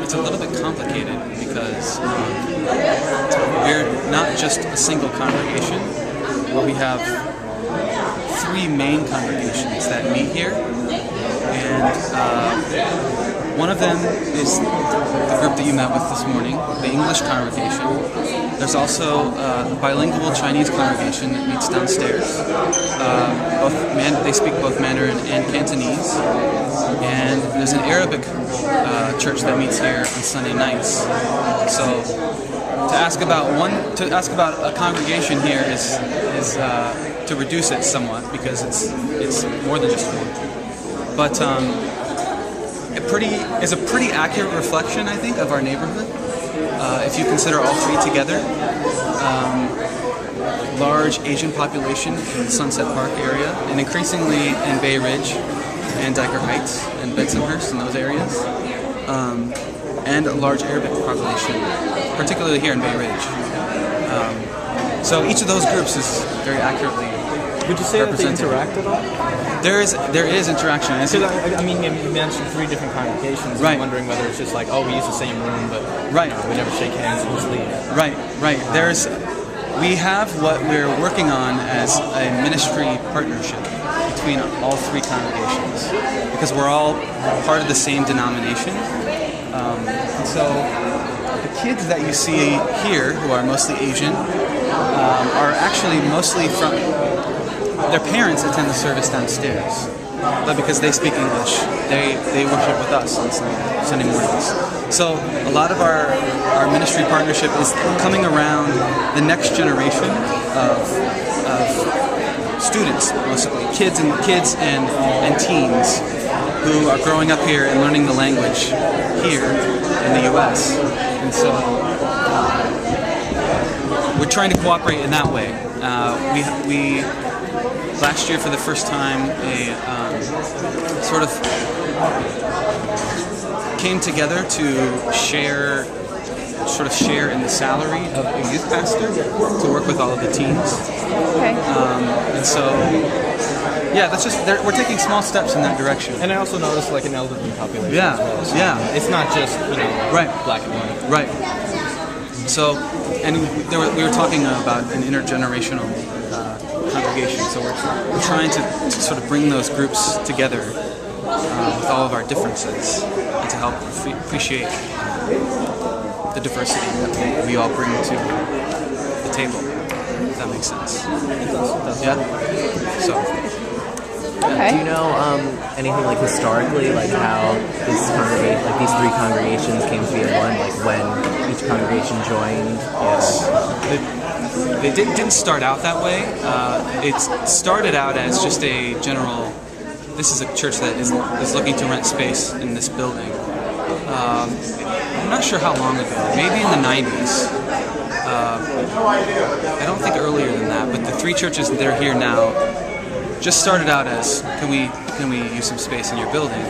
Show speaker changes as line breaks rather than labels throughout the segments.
it's a little bit complicated because we're not just a single congregation. We have three main congregations that meet here, and one of them is the group that you met with this morning, the English congregation. There's also a bilingual Chinese congregation that meets downstairs. They speak both Mandarin and Cantonese. And there's an Arabic church that meets here on Sunday nights. So to ask about a congregation here is to reduce it somewhat, because it's more than just one. But is a pretty accurate reflection, I think, of our neighborhood. If you consider all three together, large Asian population in the Sunset Park area, and increasingly in Bay Ridge and Dyker Heights and Bensonhurst and those areas, and a large Arabic population, particularly here in Bay Ridge. So each of those groups is very accurately
Would you say that they
represented.
interact at all?
There is interaction.
Because I mean, you mentioned three different congregations.
Right.
I'm wondering whether it's just like, oh, we use the same room, but
Right.
we never shake hands and just leave.
Right. We have what we're working on as a ministry partnership between all three congregations, because we're all part of the same denomination. And so the kids that you see here, who are mostly Asian, are actually mostly from, their parents attend the service downstairs, but because they speak English, they worship with us on Sunday mornings. So a lot of our ministry partnership is coming around the next generation of students, mostly kids and teens who are growing up here and learning the language here in the U.S. And so we're trying to cooperate in that way. We last year, for the first time, sort of came together to share in the salary of a youth pastor to work with all of the teens.
Okay.
And so, yeah, we're taking small steps in that direction.
And I also noticed like an elderly population
Yeah,
as well. So
yeah.
It's not just,
Right.
black and white.
Right. So, and we were talking about an intergenerational congregation. So we're trying to sort of bring those groups together with all of our differences, and to help appreciate the diversity that we all bring to the table. If that makes sense.
It does.
Yeah. So.
Okay.
Do you know anything like historically, like how these three congregations came to be in one, like when each congregation joined?
Yes. They didn't start out that way. It started out as just a general, this is a church that is looking to rent space in this building. I'm not sure how long ago, maybe in the 90s. I don't think earlier than that, but the three churches that are here now just started out as, can we use some space in your building,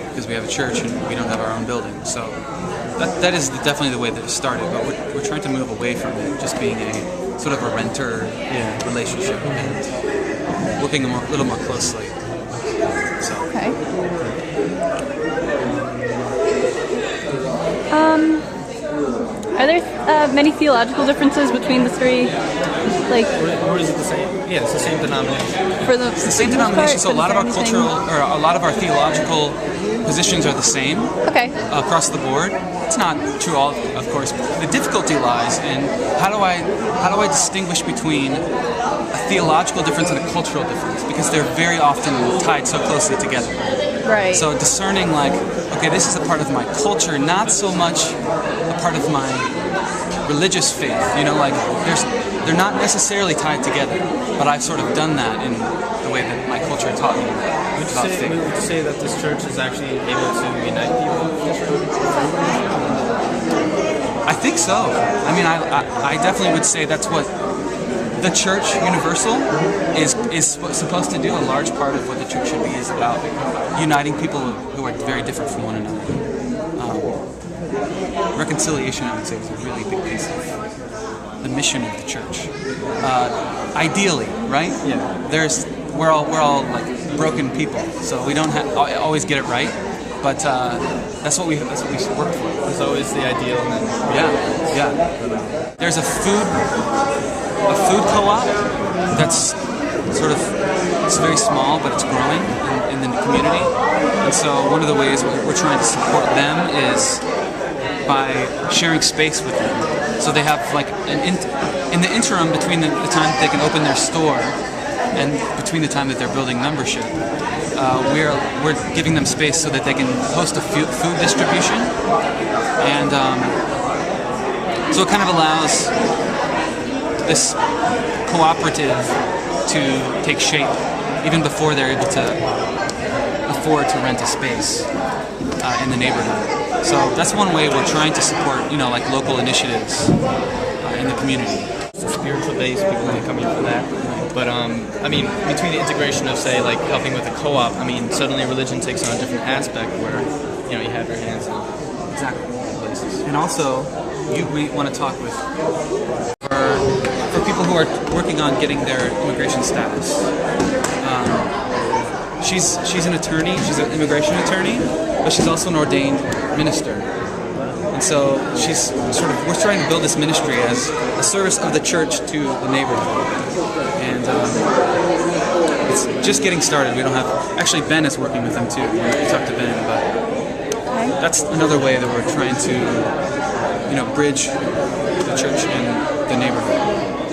because we have a church and we don't have our own building. So that is definitely the way that it started, but we're trying to move away from it just being a sort of a renter relationship and working a little more closely. So.
Okay. Are there many theological differences between the three? Like,
Or is it the same? Yeah, it's the same denomination.
for the
It's the same denomination, so a lot of our theological positions are the same
Okay.
across the board. It's not true all, of course. The difficulty lies in how do I distinguish between a theological difference and a cultural difference, because they're very often tied so closely together.
Right.
So discerning, like, okay, this is a part of my culture, not so much a part of my religious faith. Like they're not necessarily tied together, but I've sort of done that in the way that my culture taught me about faith.
Would you say that this church is actually able to unite people?
I think so. I mean, I definitely would say that's what the church universal is supposed to do. A large part of what the church should be is about uniting people who are very different from one another. Reconciliation, I would say, is a really big piece of the mission of the church. Ideally, right?
Yeah.
We're all like broken people, so we don't always get it right. but that's what we work for.
There's always the ideal, and then
Yeah. There's a food co-op that's sort of, it's very small, but it's growing in the community. And so one of the ways we're trying to support them is by sharing space with them. So they have like in the interim between the time that they can open their store and between the time that they're building membership, we're giving them space so that they can host a food distribution, and so it kind of allows this cooperative to take shape even before they're able to afford to rent a space in the neighborhood. So that's one way we're trying to support, like local initiatives in the community.
it's a spiritual base. People might come here for that. But I mean, between the integration of, say, like helping with a co-op, I mean, suddenly religion takes on a different aspect where you have your hands in
Exactly. Places. And also, we want to talk with for people who are working on getting their immigration status. She's an attorney. She's an immigration attorney, but she's also an ordained minister. And so we're trying to build this ministry as a service of the church to the neighborhood. And it's just getting started. We don't have, actually Ben is working with them too. We talked to Ben, but that's another way that we're trying to, bridge the church and the neighborhood.